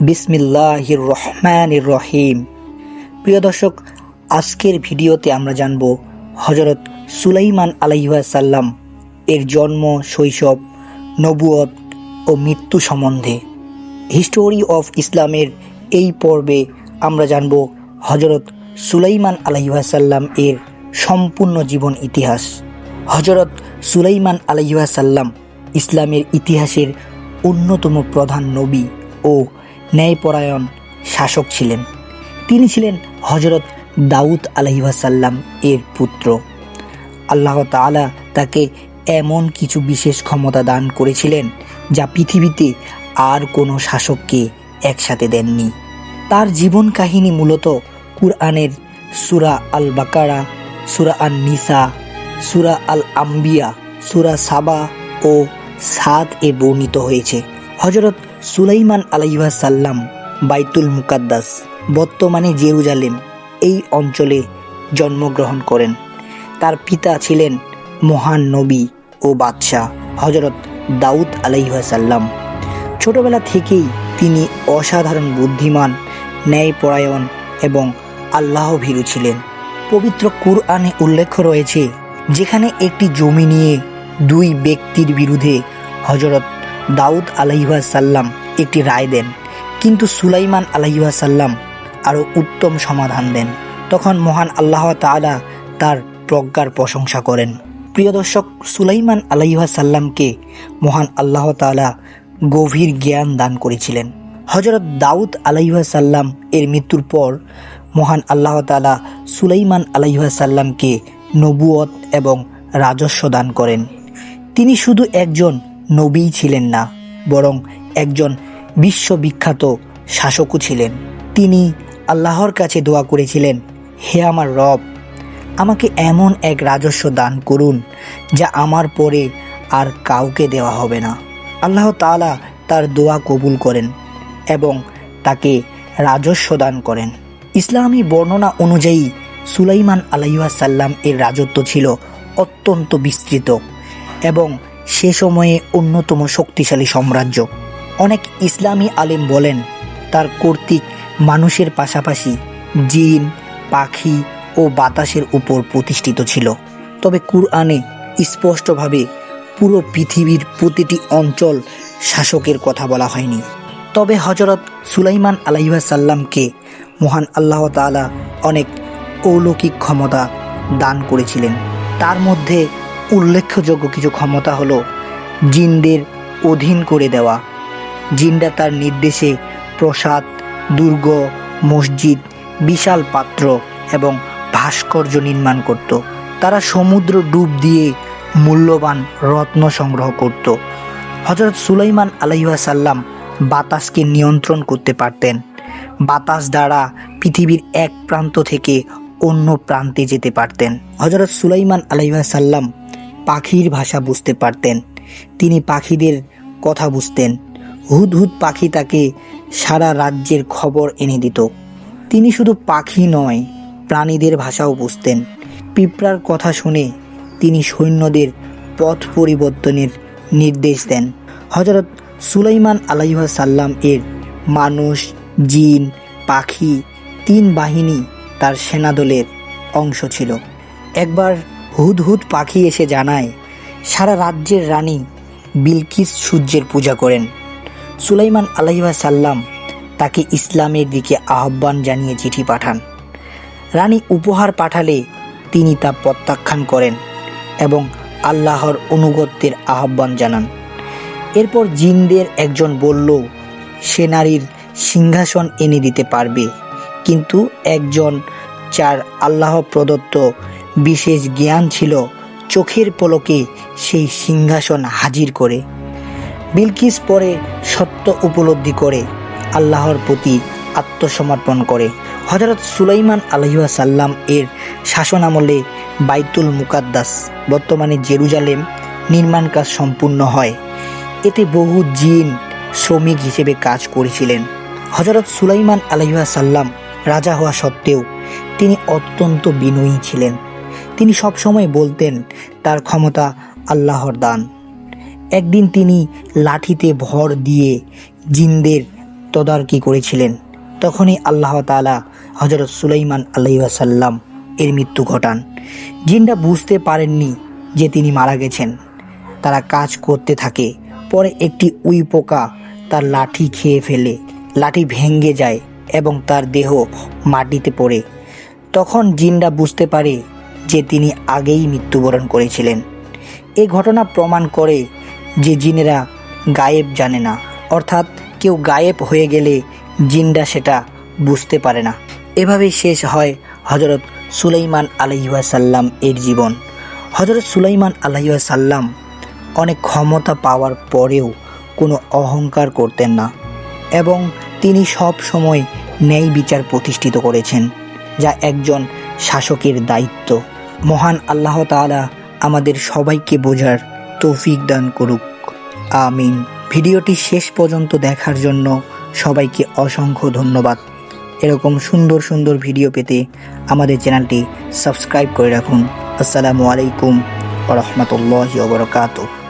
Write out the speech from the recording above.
বিসমিল্লাহির রহমানির রহিম। প্রিয় দর্শক, আজকের ভিডিওতে আমরা জানব হযরত সুলাইমান আলাইহিস সালাম এর জন্ম, শৈশব, নবুয়ত ও মৃত্যু সম্বন্ধে। হিস্টোরি অফ ইসলামের এই পর্বে আমরা জানব হযরত সুলাইমান আলাইহিস সালাম এর সম্পূর্ণ জীবন ইতিহাস। হযরত সুলাইমান আলাইহিস সালাম ইসলামের ইতিহাসের অন্যতম প্রধান নবী ও ন্যায়পরায়ণ শাসক ছিলেন। তিনি ছিলেন হযরত দাউদ আলাইহিস সালাম এর পুত্র। আল্লাহ তাআলা তাকে এমন কিছু বিশেষ ক্ষমতা দান করেছিলেন যা পৃথিবীতে আর কোনো শাসককে একসাথে দেননি। তার জীবন কাহিনী মূলত কুরআনের সূরা আল বাকারা, সূরা আন নিসা, সূরা আল আম্বিয়া, সূরা সাবা ও সাদ এ বর্ণিত হয়েছে। হযরত সুলাইমান আলাইহিস সালাম বাইতুল মুকাদ্দাস, বর্তমানে জেরুজালেম, এই অঞ্চলে জন্মগ্রহণ করেন। তার পিতা ছিলেন মহান নবী ও বাদশাহ হযরত দাউদ আলাইহিস সালাম। ছোটবেলা থেকেই তিনি অসাধারণ বুদ্ধিমান, ন্যায়পরায়ণ এবং আল্লাহভীরু ছিলেন। পবিত্র কুরআনে উল্লেখ রয়েছে, যেখানে একটি জমি নিয়ে দুই ব্যক্তির বিরুদ্ধে হযরত দাউদ আলাইহিস সালাম একটি রায় দেন, কিন্তু সুলাইমান আলাইহিস সালাম আরও উত্তম সমাধান দেন। তখন মহান আল্লাহ তাআলা তার প্রজ্ঞার প্রশংসা করেন। প্রিয় দর্শক, সুলাইমান আলাইহিস সালামকে মহান আল্লাহ তাআলা গভীর জ্ঞান দান করেছিলেন। হযরত দাউদ আলাইহিস সালাম এর মৃত্যুর পর মহান আল্লাহ তাআলা সুলাইমান আলাইহিস সালামকে নবুয়ত এবং রাজস্ব দান করেন। তিনি শুধু একজন নবী ছিলেন না, বরং একজন বিশ্ববিখ্যাত শাসকও ছিলেন। তিনি আল্লাহর কাছে দোয়া করেছিলেন, হে আমার রব, আমাকে এমন এক রাজস্ব দান করুন যা আমার পরে আর কাউকে দেওয়া হবে না। আল্লাহ তাআলা তার দোয়া কবুল করেন এবং তাকে রাজস্ব দান করেন। ইসলামী বর্ণনা অনুযায়ী সুলাইমান আলাইহিস সালাম এর রাজত্ব ছিল অত্যন্ত বিস্তৃত এবং সে সময়ে অন্যতম শক্তিশালী সাম্রাজ্য। অনেক ইসলামী আলেম বলেন, তার কর্তৃক মানুষের পাশাপাশি জিন, পাখি ও বাতাসের উপর প্রতিষ্ঠিত ছিল। তবে কুরআনে স্পষ্টভাবে পুরো পৃথিবীর প্রতিটি অঞ্চল শাসকের কথা বলা হয়নি। তবে হযরত সুলাইমান আলাইহিস সালামকে মহান আল্লাহ তাআলা অনেক অলৌকিক ক্ষমতা দান করেছিলেন। তার মধ্যে উল্লেখযোগ্য কিছু ক্ষমতা হলো জিনদের অধীন করে দেওয়া। জিনরা তার নির্দেশে প্রাসাদ, দুর্গ, মসজিদ, বিশাল পাত্র এবং ভাস্কর্য নির্মাণ করত। তারা সমুদ্র ডুব দিয়ে মূল্যবান রত্ন সংগ্রহ করত। হযরত সুলাইমান আলাইহিস সালাম বাতাসকে নিয়ন্ত্রণ করতে পারতেন। বাতাস দ্বারা পৃথিবীর এক প্রান্ত থেকে অন্য প্রান্তে যেতে পারতেন। হযরত সুলাইমান আলাইহিস সালাম পাখির ভাষা বুঝতে পারতেন। তিনি পাখিদের কথা বুঝতেন। হুদহুদ পাখি তাকে সারা রাজ্যের খবর এনে দিত। তিনি শুধু পাখি নয়, প্রাণীদের ভাষাও বুঝতেন। পিঁপড়ার কথা শুনে তিনি সৈন্যদের পথ পরিবর্তনের নির্দেশ দেন। হযরত সুলাইমান আলাইহিস সালাম এর মানুষ, জিন, পাখি তিন বাহিনী তার সেনাদলের অংশ ছিল। একবার হুদহুদ পাখি এসে জানায়, সারা রাজ্যের রানী বিলকিস সূর্যের পূজা করেন। সুলাইমান আলাইহিস সালাম তাকে ইসলামের দিকে আহ্বান জানিয়ে চিঠি পাঠান। রানী উপহার পাঠালে তিনি তা প্রত্যাখ্যান করেন এবং আল্লাহর অনুগত্যের আহ্বান জানান। এরপর জিনদের একজন বলল, সে নারীর সিংহাসন এনে দিতে পারবে, কিন্তু একজন যার আল্লাহ প্রদত্ত বিশেষ জ্ঞান ছিল, চোখের পলকে সেই সিংহাসন হাজির করে। বিলকিস পরে সত্য উপলব্ধি করে আল্লাহর প্রতি আত্মসমর্পণ করে। হযরত সুলাইমান আলাইহিস সালাম এর শাসনামলে বাইতুল মুকাদ্দাস, বর্তমানে জেরুজালেম, নির্মাণ কাজ সম্পূর্ণ হয়। এতে বহু জিন শ্রমিক হিসেবে কাজ করেছিলেন। হযরত সুলাইমান আলাইহিস সালাম রাজা হওয়া সত্ত্বেও তিনি অত্যন্ত বিনয়ী ছিলেন। তিনি সবসময় বলতেন, তার ক্ষমতা আল্লাহর দান। একদিন তিনি লাঠিতে ভর দিয়ে জিনদের তদারকি করেছিলেন, তখনই আল্লাহ তাআলা হযরত সুলাইমান আলাইহিস সালাম এর মৃত্যু ঘটান। জিনরা বুঝতে পারেননি যে তিনি মারা গেছেন। তারা কাজ করতে থাকে। পরে একটি উই পোকা তার লাঠি খেয়ে ফেলে, লাঠি ভেঙে যায় এবং তার দেহ মাটিতে পড়ে। তখন জিনরা বুঝতে পারে যে তিনি আগেই মৃত্যুবরণ করেছিলেন। এই ঘটনা প্রমাণ করে যে জিনেরা গায়েব জানে না, অর্থাৎ কেউ গায়েব হয়ে গেলে জিনরা সেটা বুঝতে পারে না। এভাবেই শেষ হয় হযরত সুলাইমান আলাইহিস সালাম এর জীবন। হযরত সুলাইমান আলাইহিস সালাম অনেক ক্ষমতা পাওয়ার পরেও কোনো অহংকার করতেন না এবং তিনি সব সময় ন্যায় বিচার প্রতিষ্ঠিত করেছেন, যা একজন শাসকের দায়িত্ব। মহান আল্লাহ তাআলা আমাদের সবাইকে বোঝার তৌফিক দান করুক, আমিন। ভিডিওটি শেষ পর্যন্ত দেখার জন্য সবাইকে অসংখ্য ধন্যবাদ। এরকম সুন্দর সুন্দর ভিডিও পেতে আমাদের চ্যানেলটি সাবস্ক্রাইব করে রাখুন। আসসালামু আলাইকুম ওয়া রাহমাতুল্লাহি ওয়া বারাকাতুহু।